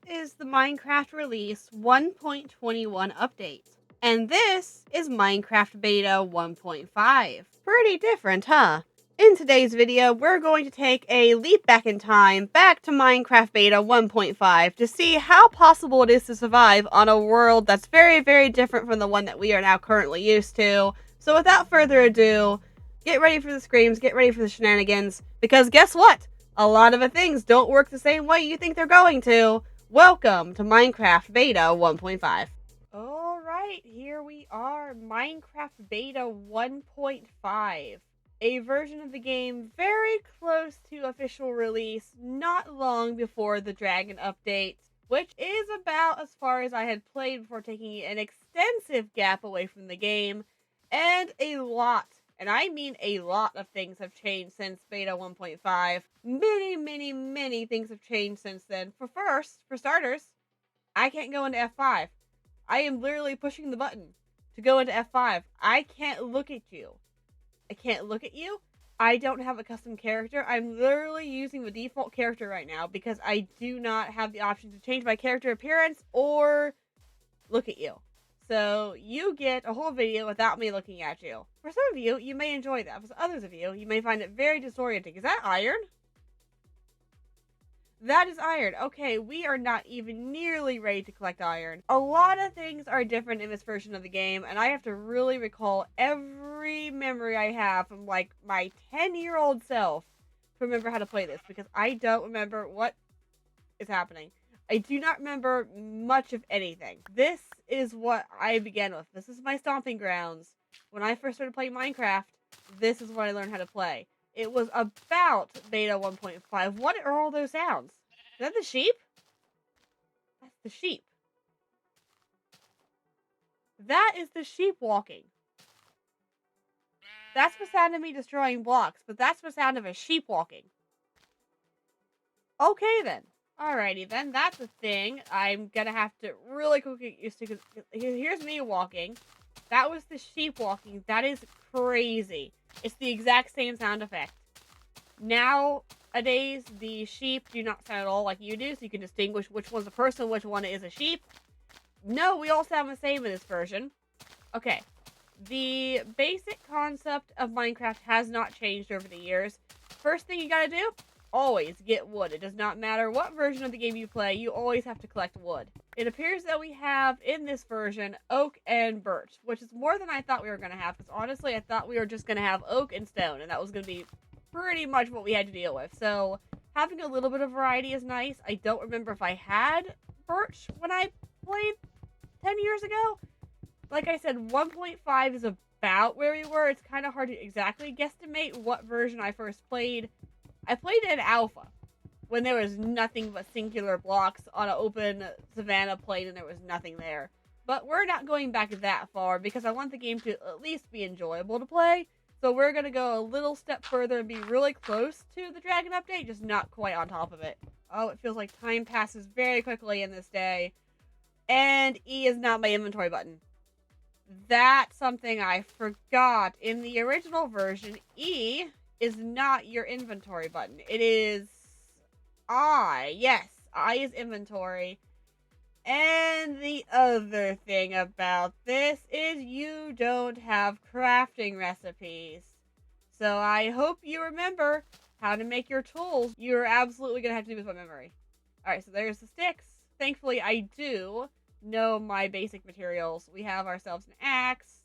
is the Minecraft release 1.21 update, and this is Minecraft Beta 1.5. Pretty different, huh? In today's video, we're going to take a leap back in time, back to Minecraft Beta 1.5 to see how possible it is to survive on a world that's very, very different from the one that we are now currently used to. So without further ado, get ready for the screams, get ready for the shenanigans, because guess what? A lot of the things don't work the same way you think they're going to. Welcome to Minecraft Beta 1.5. Alright, here we are, Minecraft Beta 1.5. A version of the game very close to official release, not long before the Dragon update, which is about as far as I had played before taking an extensive gap away from the game, and a lot, and I mean a lot of things have changed since Beta 1.5. Many things have changed since then. For starters, I can't go into F5. I am literally pushing the button to go into F5. I can't look at you. I can't look at you. I don't have a custom character. I'm literally using the default character right now because I do not have the option to change my character appearance or look at you. So you get a whole video without me looking at you. For some of you, you may enjoy that. For others of you, you may find it very disorienting. Is that iron? That is iron. Okay, we are not even nearly ready to collect iron. A lot of things are different in this version of the game, and I have to really recall every memory I have from, like, my 10-year-old self to remember how to play this, because I don't remember what is happening. I do not remember much of anything. This is what I began with. This is my stomping grounds. When I first started playing Minecraft, this is what I learned how to play. It was about Beta 1.5. What are all those sounds? Is that the sheep? That's the sheep. That is the sheep walking. That's the sound of me destroying blocks, but that's the sound of a sheep walking. Okay then. Alrighty then, that's a thing I'm gonna have to really quickly get used to, because here's me walking. That was the sheep walking. That is crazy. It's the exact same sound effect. Nowadays, the sheep do not sound at all like you do, so you can distinguish which one's a person, which one is a sheep. No, we all sound the same in this version. Okay. The basic concept of Minecraft has not changed over the years. First thing you gotta do, always get wood. It does not matter what version of the game you play, you always have to collect wood. It appears that we have, in this version, oak and birch, which is more than I thought we were going to have, because honestly, I thought we were just going to have oak and stone, and that was going to be pretty much what we had to deal with. So, having a little bit of variety is nice. I don't remember if I had birch when I played 10 years ago. Like I said, 1.5 is about where we were. It's kind of hard to exactly guesstimate what version I first played. I played in alpha, when there was nothing but singular blocks on an open savanna plain and there was nothing there. But we're not going back that far because I want the game to at least be enjoyable to play. So we're going to go a little step further and be really close to the Dragon update, just not quite on top of it. Oh, it feels like time passes very quickly in this day. And E is not my inventory button. That's something I forgot. In the original version, E is not your inventory button. It is I. Yes, I is inventory. And the other thing about this is you don't have crafting recipes. So I hope you remember how to make your tools. You're absolutely going to have to do this by memory. Alright, so there's the sticks. Thankfully, I do know my basic materials. We have ourselves an axe.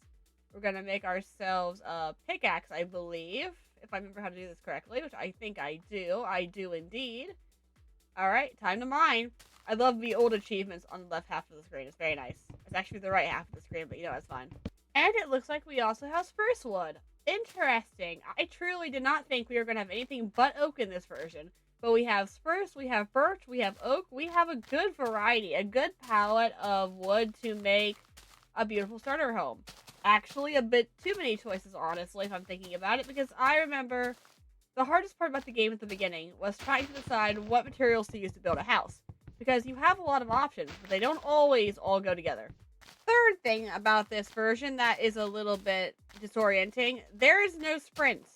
We're going to make ourselves a pickaxe, I believe. If I remember how to do this correctly, which I think I do. I do indeed. Alright, time to mine. I love the old achievements on the left half of the screen. It's very nice. It's actually the right half of the screen, but you know, it's fine. And it looks like we also have spruce wood. Interesting. I truly did not think we were going to have anything but oak in this version. But we have spruce, we have birch, we have oak. We have a good variety, a good palette of wood to make a beautiful starter home. Actually, a bit too many choices, honestly, if I'm thinking about it, because I remember the hardest part about the game at the beginning was trying to decide what materials to use to build a house, because you have a lot of options, but they don't always all go together. Third thing about this version that is a little bit disorienting, there is no sprints.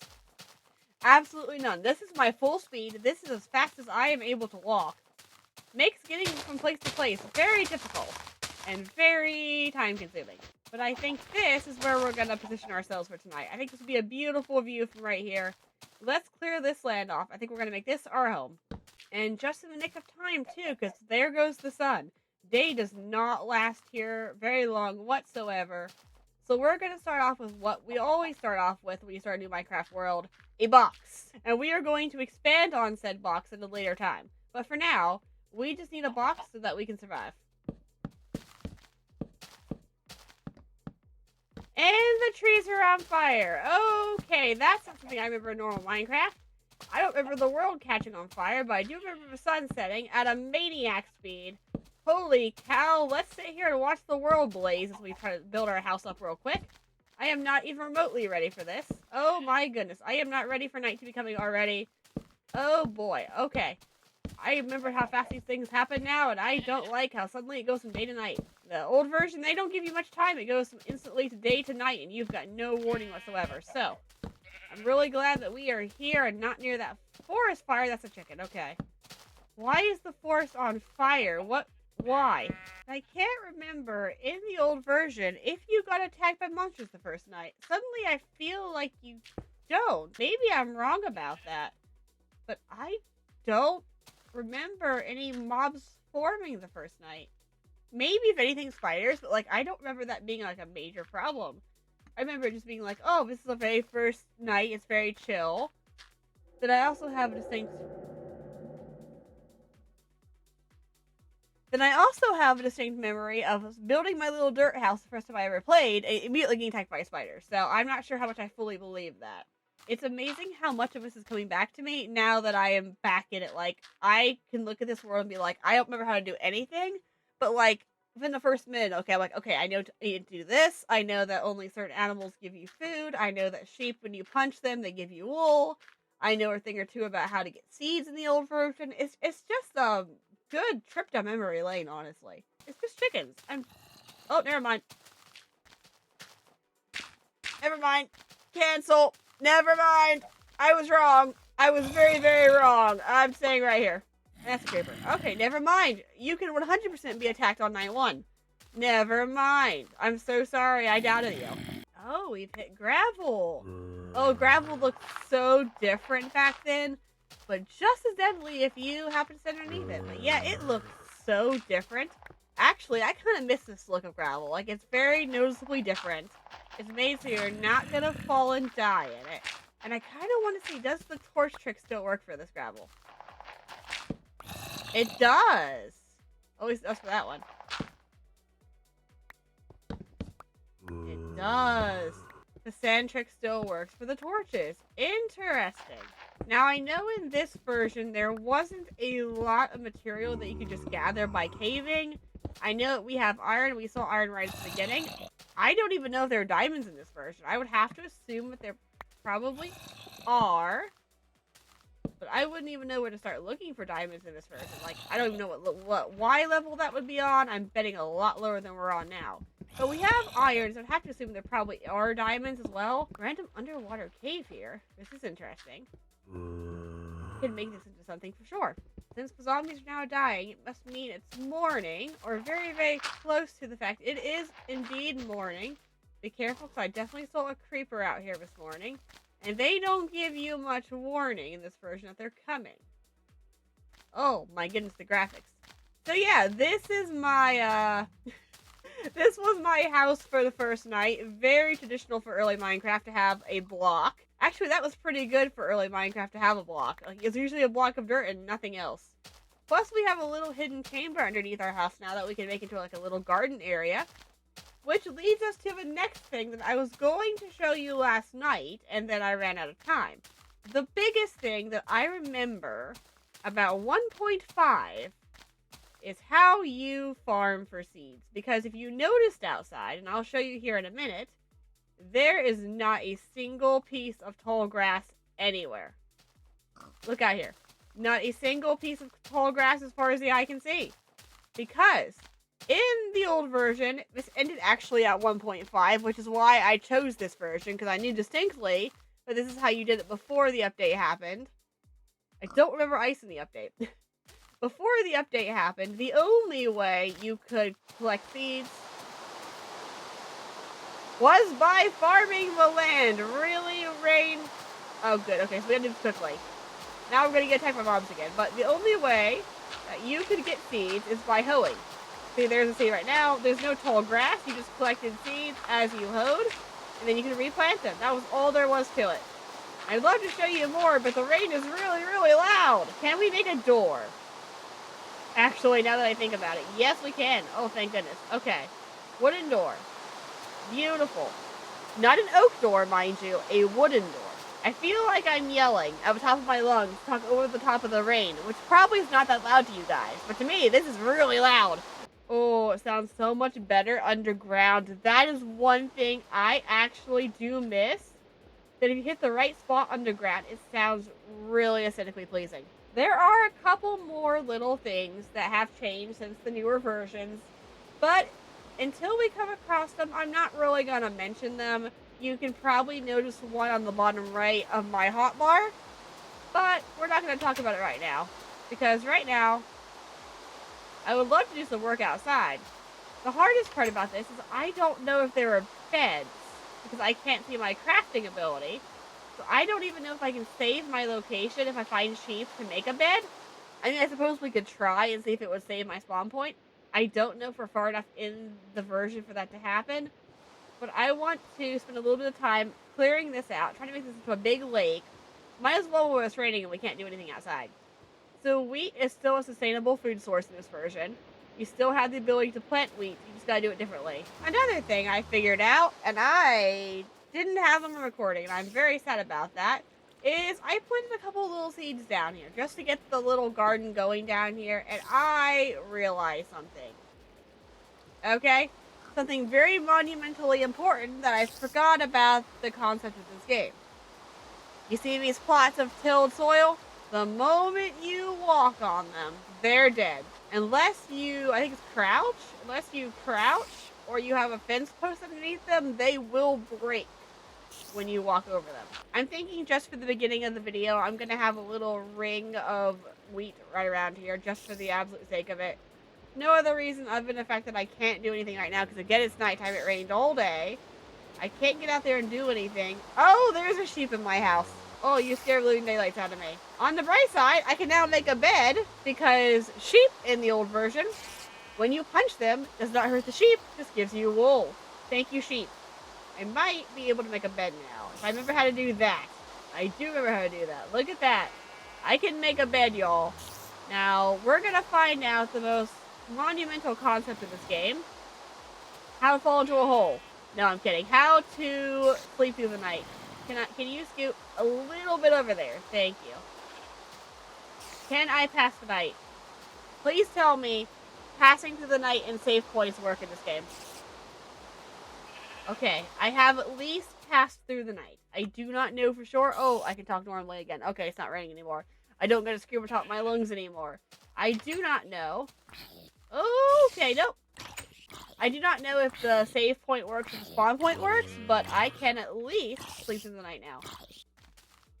Absolutely none. This is my full speed. This is as fast as I am able to walk. makes getting from place to place very difficult and very time consuming. But I think this is where we're going to position ourselves for tonight. I think this would be a beautiful view from right here. Let's clear this land off. I think we're going to make this our home. And just in the nick of time, too, because there goes the sun. Day does not last here very long whatsoever. So we're going to start off with what we always start off with when you start a new Minecraft world, a box. And we are going to expand on said box at a later time. But for now, we just need a box so that we can survive. And the trees are on fire. Okay, that's not something I remember in normal Minecraft. I don't remember the world catching on fire, but I do remember the sun setting at a maniac speed. Holy cow, let's sit here and watch the world blaze as we try to build our house up real quick. I am not even remotely ready for this. Oh my goodness, I am not ready for night to be coming already. Oh boy, okay. I remember how fast these things happen now, and I don't like how suddenly it goes from day to night. The old version, they don't give you much time. It goes from instantly to day to night, and you've got no warning whatsoever. So, I'm really glad that we are here and not near that forest fire. That's a chicken, okay. Why is the forest on fire? Why? I can't remember in the old version if you got attacked by monsters the first night. Suddenly I feel like you don't. Maybe I'm wrong about that. But I don't remember any mobs forming the first night. Maybe if anything spiders, but like I don't remember that being like a major problem. I remember it just being like, oh, this is the very first night, it's very chill. But I also have a distinct memory of building my little dirt house the first time I ever played, and immediately getting attacked by a spider. So I'm not sure how much I fully believe that. It's amazing how much of this is coming back to me now that I am back in it. Like, I can look at this world and be like, I don't remember how to do anything, but like, within the first minute, okay, I'm like, okay, I need to do this. I know that only certain animals give you food. I know that sheep, when you punch them, they give you wool. I know a thing or two about how to get seeds in the old version. It's just a good trip down memory lane, honestly. It's just chickens. Oh, never mind. Never mind. Cancel. Never mind. I was wrong. I was very, very wrong. I'm staying right here. That's a creeper. Okay, never mind. You can 100% be attacked on night 1. Never mind. I'm so sorry. I doubted you. Oh, we've hit gravel. Oh, gravel looked so different back then, but just as deadly if you happen to sit underneath it. But yeah, it looked so different. Actually, I kind of miss this look of gravel. Like, it's very noticeably different. It's made so you're not going to fall and die in it. And I kind of want to see, does the torch trick still work for this gravel? It does. Always does for that one. It does. The sand trick still works for the torches. Interesting. Now, I know in this version, there wasn't a lot of material that you could just gather by caving. I know that we have iron. We saw iron right at the beginning. I don't even know if there are diamonds in this version. I would have to assume that there probably are. But I wouldn't even know where to start looking for diamonds in this version. Like, I don't even know what Y level that would be on. I'm betting a lot lower than we're on now. But we have iron, so I'd have to assume there probably are diamonds as well. Random underwater cave here. This is interesting. Can make this into something for sure. Since the zombies are now dying, it must mean it's morning, or very, very close to the fact it is indeed morning. Be careful, because I definitely saw a creeper out here this morning. And they don't give you much warning in this version that they're coming. Oh my goodness, the graphics. So yeah, this is my, this was my house for the first night. Very traditional for early Minecraft to have a block. Actually, that was pretty good for early Minecraft to have a block. Like, it's usually a block of dirt and nothing else. Plus, we have a little hidden chamber underneath our house now that we can make into like a little garden area. Which leads us to the next thing that I was going to show you last night, and then I ran out of time. The biggest thing that I remember about 1.5 is how you farm for seeds. Because if you noticed outside, and I'll show you here in a minute, there is not a single piece of tall grass anywhere. Look out here. Not a single piece of tall grass as far as the eye can see. Because in the old version, this ended actually at 1.5, which is why I chose this version, because I knew distinctly that this is how you did it before the update happened. I don't remember ice in the update. before the update happened, the only way you could collect seeds was by farming the land. Really, Rain? Oh, good. Okay, so we gotta do this quickly. Now we're gonna get attacked by mobs again. But the only way that you could get seeds is by hoeing. See, there's a seed right now. There's no tall grass. You just collected seeds as you hoed, and then you can replant them. That was all there was to it. I'd love to show you more, but the rain is really, really loud. Can we make a door? Actually, now that I think about it, yes, we can. Oh, thank goodness. Okay. Wooden door. Beautiful. Not an oak door, mind you, a wooden door. I feel like I'm yelling at the top of my lungs, talk over the top of the rain, which probably is not that loud to you guys, but to me, this is really loud. Oh, it sounds so much better underground. That is one thing I actually do miss. That if you hit the right spot underground, it sounds really aesthetically pleasing. There are a couple more little things that have changed since the newer versions, but until we come across them, I'm not really going to mention them. You can probably notice one on the bottom right of my hotbar, but we're not going to talk about it right now, because right now, I would love to do some work outside. The hardest part about this is I don't know if there are beds, because I can't see my crafting ability. So I don't even know if I can save my location if I find sheep to make a bed. I mean, I suppose we could try and see if it would save my spawn point. I don't know if we're far enough in the version for that to happen. But I want to spend a little bit of time clearing this out, trying to make this into a big lake. Might as well when it's raining and we can't do anything outside. So wheat is still a sustainable food source in this version. You still have the ability to plant wheat. You just gotta do it differently. Another thing I figured out, and I didn't have them recording, and I'm very sad about that, is I planted a couple little seeds down here just to get the little garden going down here, and I realized something. Okay? Something very monumentally important that I forgot about the concept of this game. You see these plots of tilled soil? The moment you walk on them, they're dead. Unless you, I think it's crouch? Unless you crouch or you have a fence post underneath them, they will break when you walk over them. I'm thinking just for the beginning of the video, I'm going to have a little ring of wheat right around here just for the absolute sake of it. No other reason other than the fact that I can't do anything right now because again, it's nighttime. It rained all day. I can't get out there and do anything. Oh, there's a sheep in my house. Oh, you scared living daylights out of me. On the bright side, I can now make a bed because sheep in the old version, when you punch them, does not hurt the sheep, just gives you wool. Thank you, sheep. I might be able to make a bed now. If I remember how to do that. I do remember how to do that. Look at that. I can make a bed, y'all. Now, we're going to find out the most monumental concept of this game. How to fall into a hole. No, I'm kidding. How to sleep through the night. Can you scoot a little bit over there? Thank you. Can I pass the night? Please tell me passing through the night and save points work in this game. Okay, I have at least passed through the night. I do not know for sure. Oh, I can talk normally again. Okay, it's not raining anymore. I don't get to scream atop my lungs anymore. I do not know. Okay, nope. I do not know if the save point works or the spawn point works, but I can at least sleep through the night now.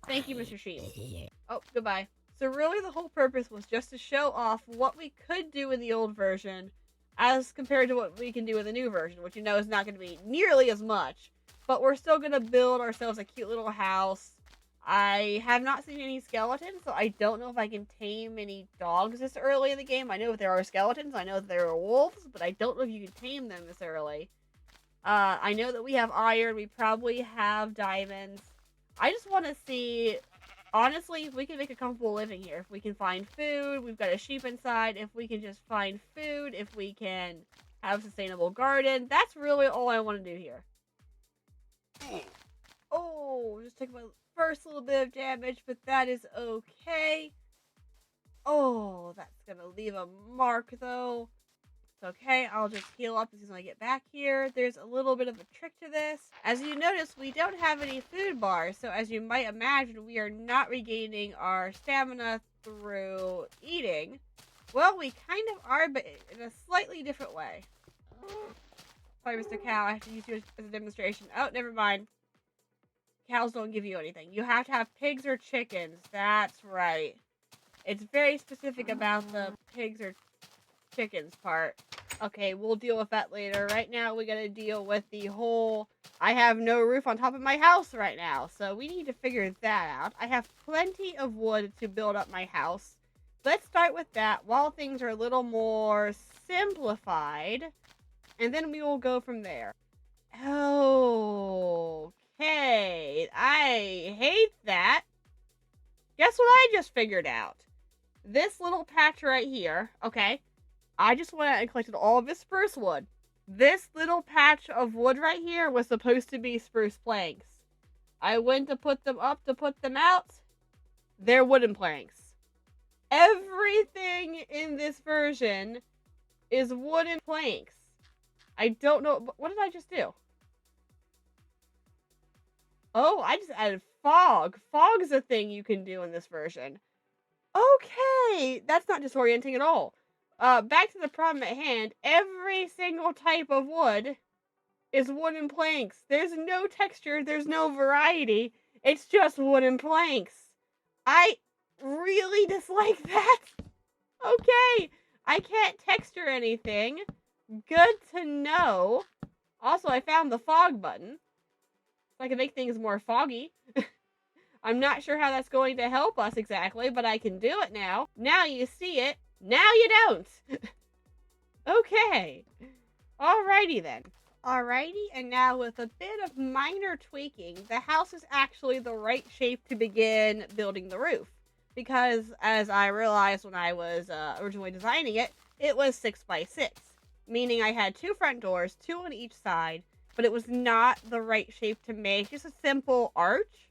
Thank you, Mr. Sheep. Oh, goodbye. So really the whole purpose was just to show off what we could do in the old version as compared to what we can do in the new version, which you know is not going to be nearly as much, but we're still going to build ourselves a cute little house. I have not seen any skeletons, so I don't know if I can tame any dogs this early in the game. I know that there are skeletons, I know that there are wolves, but I don't know if you can tame them this early. I know that we have iron, we probably have diamonds. I just want to see, honestly, if we can make a comfortable living here. If we can find food, we've got a sheep inside, if we can just find food, if we can have a sustainable garden. That's really all I want to do here. Oh, just took my first little bit of damage, but that is okay. Oh, that's gonna leave a mark though. It's okay, I'll just heal up as soon as I get back here. There's a little bit of a trick to this. As you notice, we don't have any food bars, so as you might imagine, we are not regaining our stamina through eating. Well, we kind of are, but in a slightly different way. Sorry, Mr. Cow, I have to use you as a demonstration. Oh, never mind. Cows don't give you anything. You have to have pigs or chickens. That's right. It's very specific about the pigs or chickens part. Okay, we'll deal with that later. Right now, we gotta deal with the whole, I have no roof on top of my house right now, so we need to figure that out. I have plenty of wood to build up my house. Let's start with that while things are a little more simplified, and then we will go from there. Okay, I hate that. Guess what I just figured out? This little patch right here, okay, I just went out and collected all of this spruce wood. This little patch of wood right here was supposed to be spruce planks. I went to put them up to put them out. They're wooden planks. Everything in this version is wooden planks. I don't know. What did I just do? Oh, I just added fog. Fog's a thing you can do in this version. Okay, that's not disorienting at all. Back to the problem at hand. Every single type of wood is wooden planks. There's no texture. There's no variety. It's just wooden planks. I really dislike that. Okay, I can't texture anything. Good to know. Also, I found the fog button, so I can make things more foggy. I'm not sure how that's going to help us exactly, but I can do it now. Now you see it. Now you don't. Okay. Alrighty then. Alrighty, and now with a bit of minor tweaking, the house is actually the right shape to begin building the roof. Because, as I realized when I was originally designing it, it was 6 by 6. Meaning I had 2 front doors, 2 on each side, but it was not the right shape to make just a simple arch.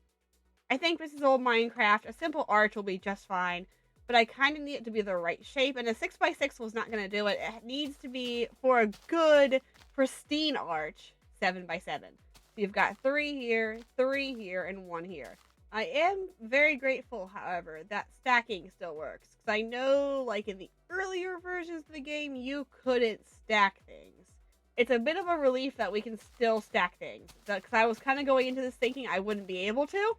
I think this is old Minecraft. A simple arch will be just fine, but I kind of need it to be the right shape, and a 6 by 6 was not going to do it. It needs to be, for a good, pristine arch, 7 by 7. So you've got 3 here, and 1 here. I am very grateful, however, that stacking still works. Because I know, like, in the earlier versions of the game, you couldn't stack things. It's a bit of a relief that we can still stack things. Because I was kind of going into this thinking I wouldn't be able to.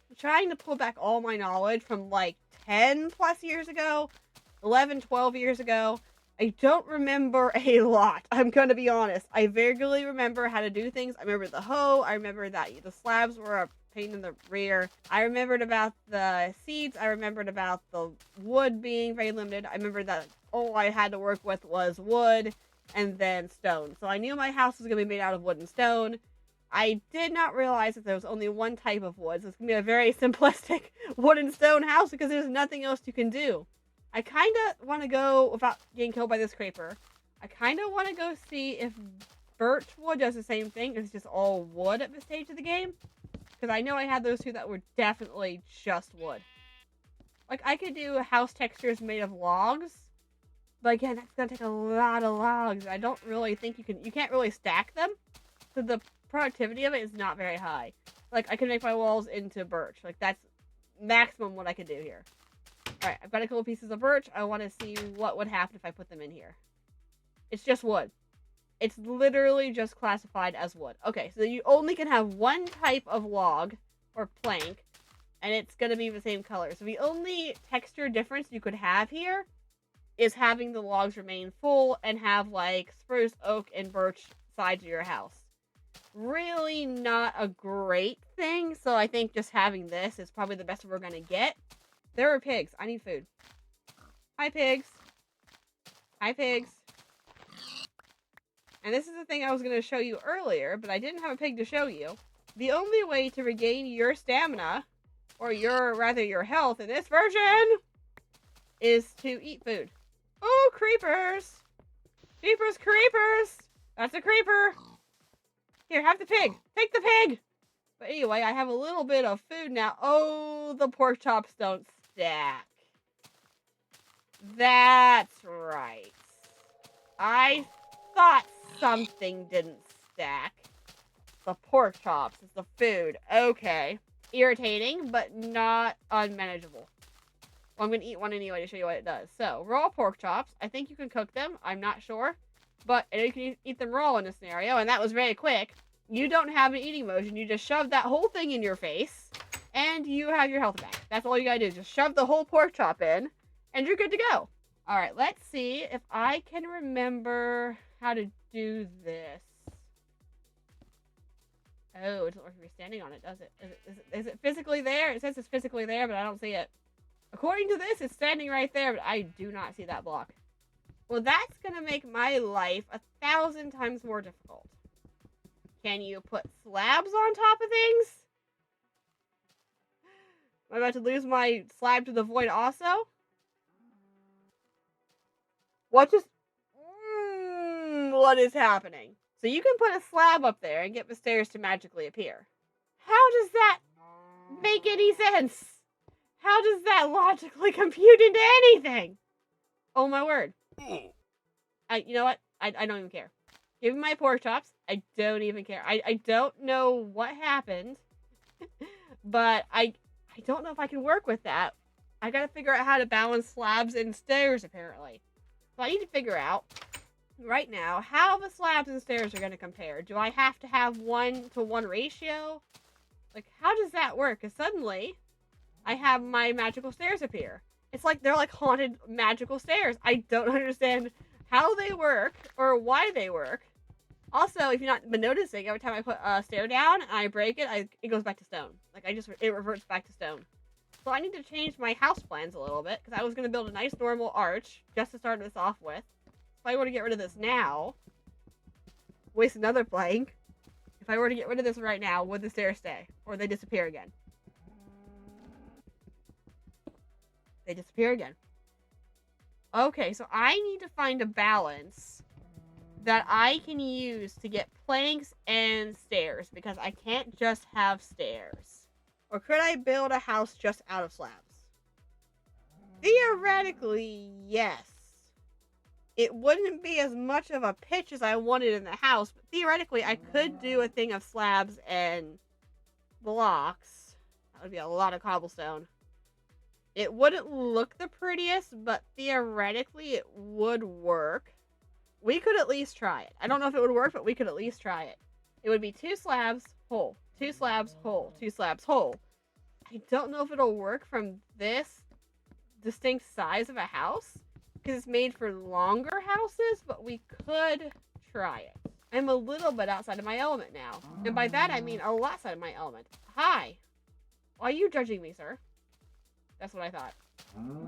I'm trying to pull back all my knowledge from, like, 10 plus years ago, 11, 12 years ago. I don't remember a lot. I'm going to be honest. I vaguely remember how to do things. I remember the hoe. I remember that the slabs were a pain in the rear. I remembered about the seeds. I remembered about the wood being very limited. I remember that all I had to work with was wood and then stone. So I knew my house was going to be made out of wood and stone. I did not realize that there was only one type of wood. So it's going to be a very simplistic wood and stone house because there's nothing else you can do. I kind of want to go, without getting killed by this creeper, I kind of want to go see if birch wood does the same thing. It's just all wood at this stage of the game. Because I know I had those two that were definitely just wood. Like, I could do house textures made of logs. But again, that's going to take a lot of logs. I don't really think you can't really stack them. So the productivity of it is not very high. Like, I can make my walls into birch. Like, that's maximum what I can do here. Alright, I've got a couple pieces of birch. I want to see what would happen if I put them in here. It's just wood. It's literally just classified as wood. Okay, so you only can have one type of log or plank, and it's going to be the same color. So the only texture difference you could have here is having the logs remain full and have, like, spruce, oak, and birch sides of your house. Really not a great thing, so I think just having this is probably the best we're going to get. There are pigs. I need food. Hi, pigs. Hi, pigs. And this is the thing I was going to show you earlier, but I didn't have a pig to show you. The only way to regain your stamina, or your health in this version, is to eat food. Oh, creepers! Creepers, creepers! That's a creeper! Here, have the pig! Take the pig! But anyway, I have a little bit of food now. Oh, the pork chops don't stack. That's right. I thought something didn't stack. The pork chops is the food. Okay. Irritating, but not unmanageable. Well, I'm going to eat one anyway to show you what it does. So, raw pork chops. I think you can cook them. I'm not sure. But you can eat them raw in this scenario, and that was very quick. You don't have an eating motion. You just shove that whole thing in your face, and you have your health back. That's all you gotta do. Just shove the whole pork chop in, and you're good to go. All right, let's see if I can remember how to do this. Oh, it doesn't look like you're standing on it, does it? Is it physically there? It says it's physically there, but I don't see it. According to this, it's standing right there, but I do not see that block. Well, that's gonna make my life 1,000 times more difficult. Can you put slabs on top of things? Am I about to lose my slab to the void also? What just... what is happening? So you can put a slab up there and get the stairs to magically appear. How does that make any sense? How does that logically compute into anything? Oh my word. You know what? I don't even care. Give me my pork chops. I don't even care. I don't know what happened, but I don't know if I can work with that. I gotta figure out how to balance slabs and stairs, apparently. So I need to figure out, right now, how the slabs and stairs are gonna compare. Do I have to have 1-to-1 ratio? Like, how does that work? Because suddenly, I have my magical stairs appear. It's like they're like haunted magical stairs. I don't understand how they work or why they work. Also, if you've not been noticing, every time I put a stair down and I break it, it goes back to stone. Like, it reverts back to stone. So I need to change my house plans a little bit, because I was going to build a nice normal arch just to start this off with. If I were to get rid of this now, waste another plank. If I were to get rid of this right now, would the stairs stay? Or would they disappear again? They disappear again. Okay, so I need to find a balance that I can use to get planks and stairs, because I can't just have stairs. Or could I build a house just out of slabs? Theoretically, yes. It wouldn't be as much of a pitch as I wanted in the house, but theoretically I could do a thing of slabs and blocks. That would be a lot of cobblestone. It wouldn't look the prettiest, but theoretically it would work. We could at least try it. I don't know if it would work, but we could at least try it. It would be 2 slabs, hole. 2 slabs, hole. 2 slabs, hole. I don't know if it'll work from this distinct size of a house, because it's made for longer houses, but we could try it. I'm a little bit outside of my element now. And by that, I mean a lot outside of my element. Hi. Why are you judging me, sir? That's what I thought.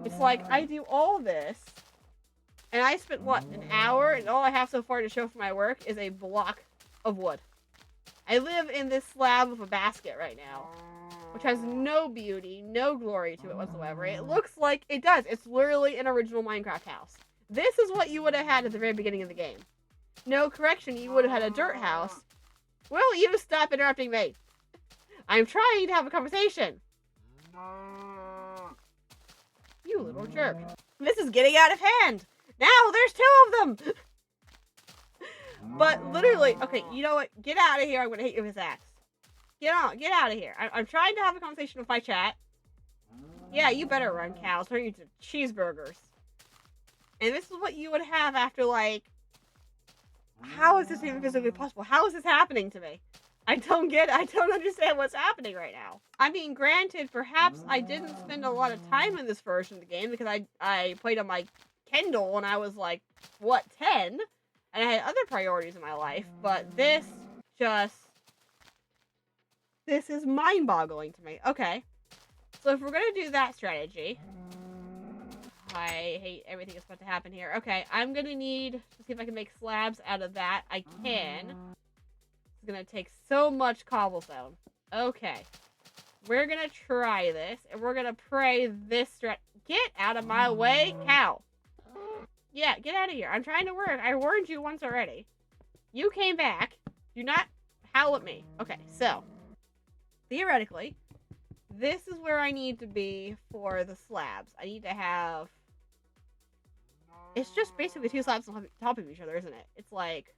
It's like, I do all this, and I spent, what, an hour? And all I have so far to show for my work is a block of wood. I live in this slab of a basket right now, which has no beauty, no glory to it whatsoever. It looks like it does. It's literally an original Minecraft house. This is what you would have had at the very beginning of the game. No, correction, you would have had a dirt house. Will you stop interrupting me? I'm trying to have a conversation. You little jerk. This is getting out of hand. Now there's 2 of them. But literally, okay, you know what? Get out of here. I'm going to hit you with this axe. Get out of here. I'm trying to have a conversation with my chat. Yeah, you better run, cows. Turn you to cheeseburgers. And this is what you would have after, like... How is this even physically possible? How is this happening to me? I don't understand what's happening right now. I mean, granted, perhaps I didn't spend a lot of time in this version of the game because I played on my Kindle when I was like, what, 10? And I had other priorities in my life, but this is mind-boggling to me. Okay, so if we're gonna do that strategy, I hate everything that's about to happen here. Okay, I'm gonna need to see if I can make slabs out of that. I can. It's gonna take so much cobblestone. Okay, we're gonna try this, and we're gonna pray this Get out of my way, cow. Yeah, get out of here. I'm trying to work. I warned you once already. You came back. Do not howl at me. Okay, so, theoretically, this is where I need to be for the slabs. I need to have... It's just basically 2 slabs on top of each other, isn't it? It's like...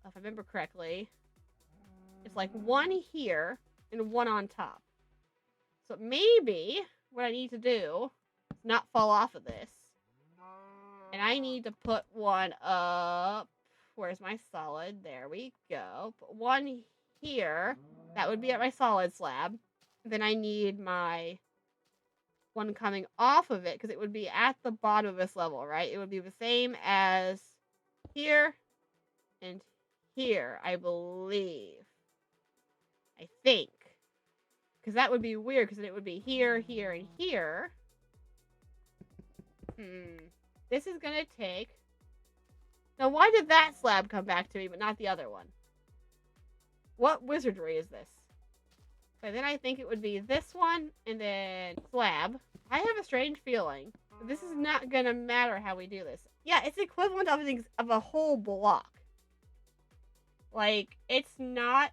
If I remember correctly, it's like 1 here and 1 on top. So maybe what I need to do is not fall off of this. And I need to put 1 up. Where's my solid? There we go. Put 1 here. That would be at my solid slab. Then I need my one coming off of it because it would be at the bottom of this level, right? It would be the same as here and here, I believe. I think. Because that would be weird because then it would be here, here, and here. This is going to take... Now, why did that slab come back to me but not the other one? What wizardry is this? So then I think it would be this one and then slab. I have a strange feeling this is not going to matter how we do this. Yeah, it's equivalent of a whole block. Like, it's not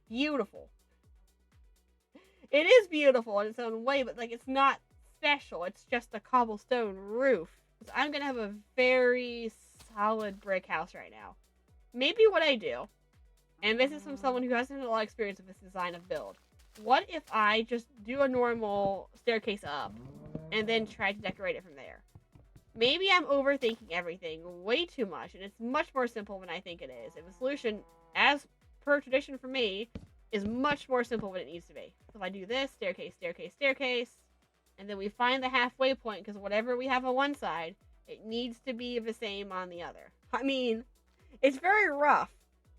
beautiful. It is beautiful in its own way, but, like, it's not special. It's just a cobblestone roof. So I'm going to have a very solid brick house right now. Maybe what I do, and this is from someone who hasn't had a lot of experience with this design of build. What if I just do a normal staircase up and then try to decorate it from there? Maybe I'm overthinking everything way too much, and it's much more simple than I think it is. And the solution, as per tradition for me, is much more simple than it needs to be. So if I do this, staircase, staircase, staircase, and then we find the halfway point, because whatever we have on one side, it needs to be the same on the other. I mean, it's very rough,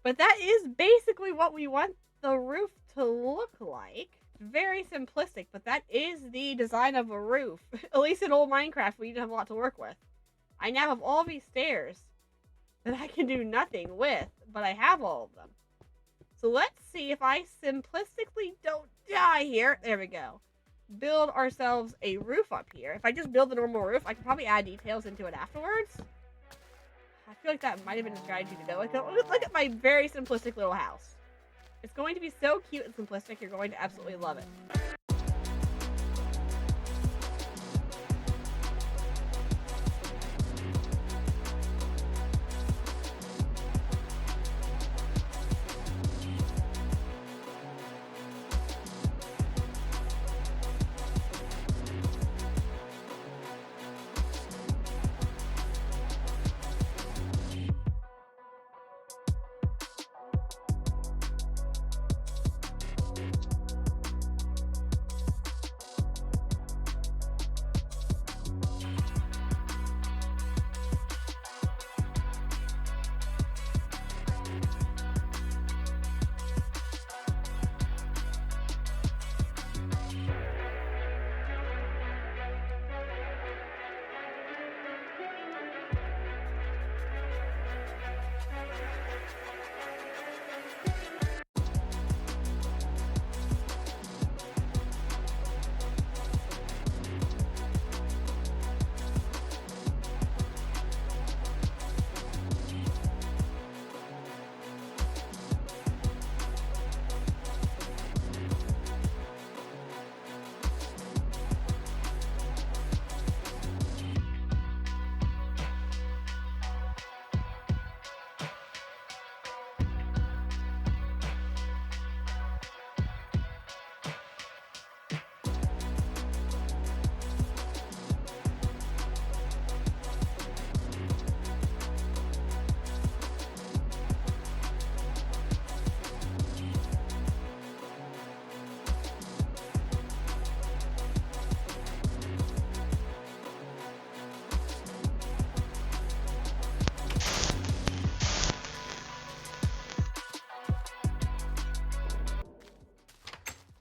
but that is basically what we want the roof to look like. Very simplistic, but that is the design of a roof. At least in old Minecraft, we didn't have a lot to work with. I now have all these stairs that I can do nothing with, but I have all of them. So let's see if I simplistically don't die here. There we go. Build ourselves a roof up here. If I just build the normal roof, I can probably add details into it afterwards. I feel like that might have been a strategy to go. Like, look at my very simplistic little house. It's going to be so cute and simplistic, you're going to absolutely love it.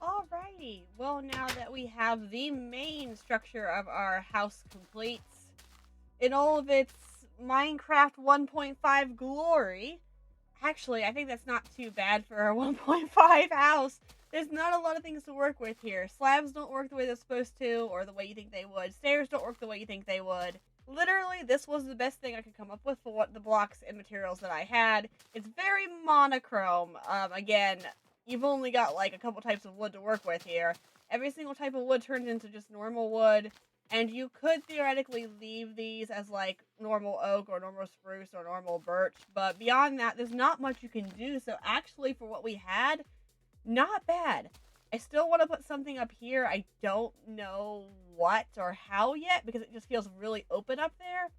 Alrighty, well now that we have the main structure of our house complete, in all of its Minecraft 1.5 glory, actually I think that's not too bad for a 1.5 house. There's not a lot of things to work with here. Slabs don't work the way they're supposed to, or the way you think they would. Stairs don't work the way you think they would. Literally, this was the best thing I could come up with for what the blocks and materials that I had. It's very monochrome. Again, you've only got like a couple types of wood to work with here. Every single type of wood turns into just normal wood, and you could theoretically leave these as like normal oak or normal spruce or normal birch, but beyond that, there's not much you can do. So actually, for what we had, not bad. I still want to put something up here. I don't know what or how yet, because it just feels really open up there.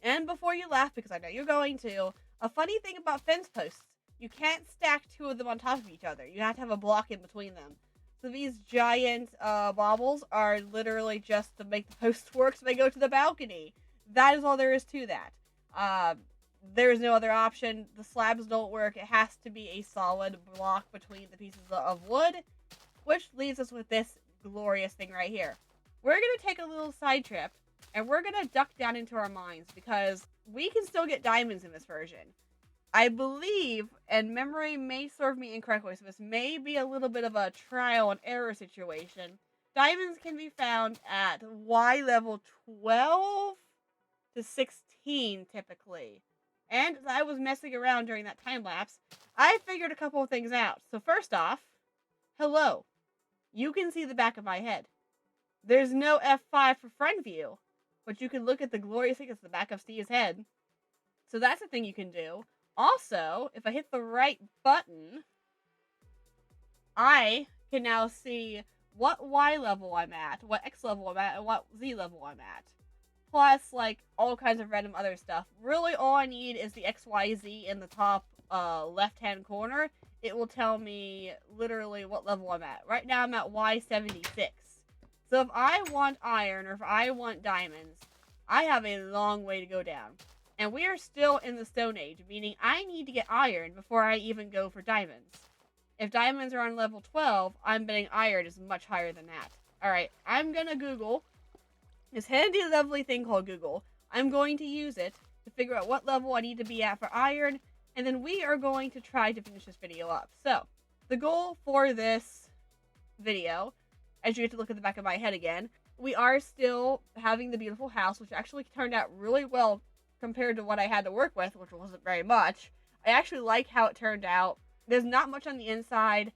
And before you laugh, because I know you're going to, a funny thing about fence posts, you can't stack two of them on top of each other. You have to have a block in between them. So these giant baubles are literally just to make the posts work so they go to the balcony. That is all there is to that. There is no other option. The slabs don't work. It has to be a solid block between the pieces of wood, which leaves us with this glorious thing right here. We're going to take a little side trip, and we're going to duck down into our mines, because we can still get diamonds in this version. I believe, and memory may serve me incorrectly, so this may be a little bit of a trial and error situation. Diamonds can be found at Y level 12 to 16, typically. And as I was messing around during that time lapse, I figured a couple of things out. So first off, hello. You can see the back of my head. There's no F5 for front view, but you can look at the glorious thing that's the back of Steve's head. So that's a thing you can do. Also, if I hit the right button, I can now see what Y level I'm at, what X level I'm at, and what Z level I'm at. Plus, like, all kinds of random other stuff. Really, all I need is the XYZ in the top left-hand corner. It will tell me literally what level I'm at. Right now, I'm at Y76. So if I want iron, or if I want diamonds, I have a long way to go down. And we are still in the Stone Age, meaning I need to get iron before I even go for diamonds. If diamonds are on level 12, I'm betting iron is much higher than that. Alright, I'm gonna Google this handy, lovely thing called Google. I'm going to use it to figure out what level I need to be at for iron, and then we are going to try to finish this video up. So, the goal for this video, as you get to look at the back of my head again, we are still having the beautiful house, which actually turned out really well compared to what I had to work with, which wasn't very much. I actually like how it turned out. There's not much on the inside.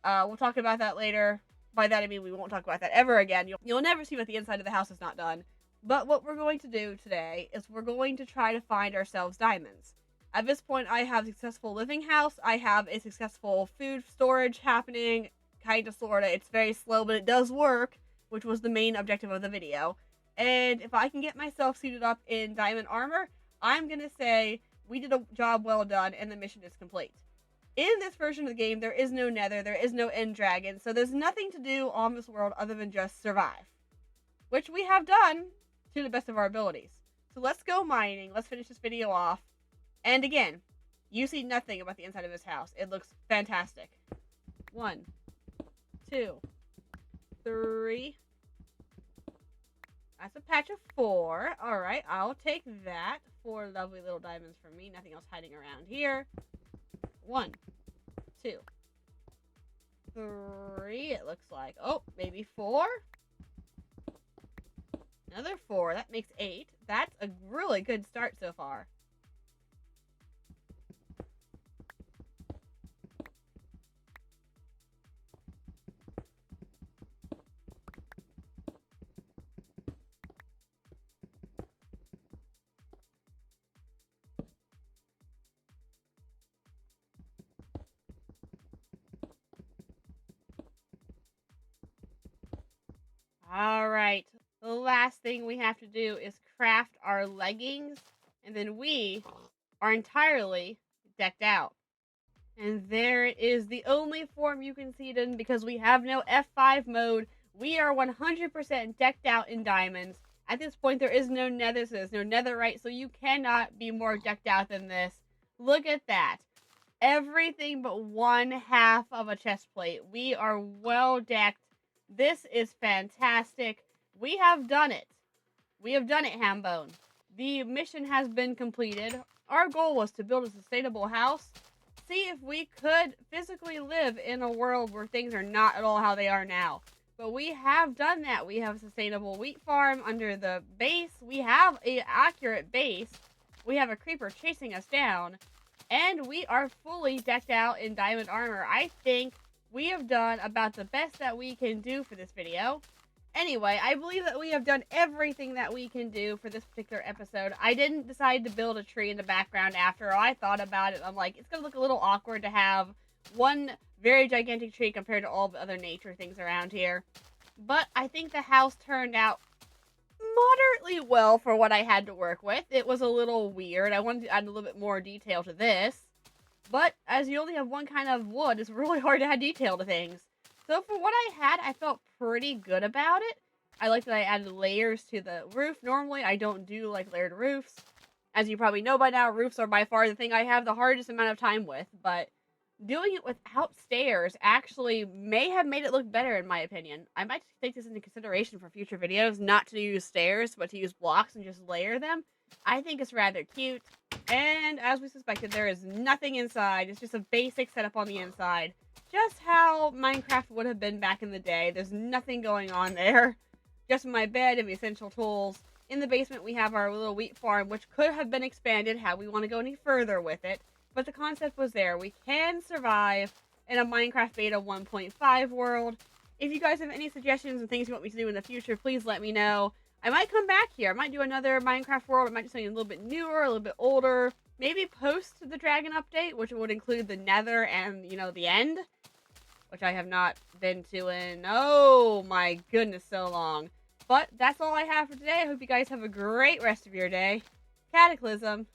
We'll talk about that later. By that I mean we won't talk about that ever again. You'll never see what the inside of the house is not done. But what we're going to do today is we're going to try to find ourselves diamonds. At this point, I have a successful living house. I have a successful food storage happening. Kind of, sort of. It's very slow, but it does work, which was the main objective of the video. And if I can get myself suited up in diamond armor, I'm going to say we did a job well done and the mission is complete. In this version of the game, there is no nether, there is no end dragon, so there's nothing to do on this world other than just survive. Which we have done to the best of our abilities. So let's go mining, let's finish this video off. And again, you see nothing about the inside of this house. It looks fantastic. 1, 2, 3... That's a patch of 4. Alright, I'll take that. 4 lovely little diamonds for me. Nothing else hiding around here. 1, 2, 3. It looks like. Oh, maybe 4. Another 4. That makes 8. That's a really good start so far. Alright, the last thing we have to do is craft our leggings, and then we are entirely decked out. And there it is, the only form you can see it in, because we have no F5 mode. We are 100% decked out in diamonds. At this point, there is no nether, so there's no netherite, so you cannot be more decked out than this. Look at that. Everything but 1/2 of a chest plate. We are well decked. This is fantastic. We have done it. We have done it, Hambone. The mission has been completed. Our goal was to build a sustainable house. See if we could physically live in a world where things are not at all how they are now. But we have done that. We have a sustainable wheat farm under the base. We have an accurate base. We have a creeper chasing us down. And we are fully decked out in diamond armor. I think we have done about the best that we can do for this video. Anyway, I believe that we have done everything that we can do for this particular episode. I didn't decide to build a tree in the background after all. I thought about it. I'm like, it's going to look a little awkward to have one very gigantic tree compared to all the other nature things around here. But I think the house turned out moderately well for what I had to work with. It was a little weird. I wanted to add a little bit more detail to this. But as you only have one kind of wood, it's really hard to add detail to things. So for what I had, I felt pretty good about it. I like that I added layers to the roof. Normally, I don't do like layered roofs. As you probably know by now, roofs are by far the thing I have the hardest amount of time with, but doing it without stairs actually may have made it look better in my opinion. I might take this into consideration for future videos, not to use stairs, but to use blocks and just layer them. I think it's rather cute. And as we suspected, there is nothing inside. It's just a basic setup on the inside. Just how Minecraft would have been back in the day. There's nothing going on there. Just my bed and the essential tools. In the basement, we have our little wheat farm, which could have been expanded had we want to go any further with it. But the concept was there. We can survive in a Minecraft Beta 1.5 world. If you guys have any suggestions and things you want me to do in the future, please let me know. I might come back here. I might do another Minecraft world. I might do something a little bit newer, a little bit older. Maybe post the Dragon update, which would include the Nether and, you know, the End. Which I have not been to in, oh my goodness, so long. But that's all I have for today. I hope you guys have a great rest of your day. Cataclysm.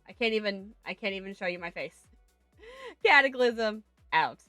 I can't even show you my face. Cataclysm out.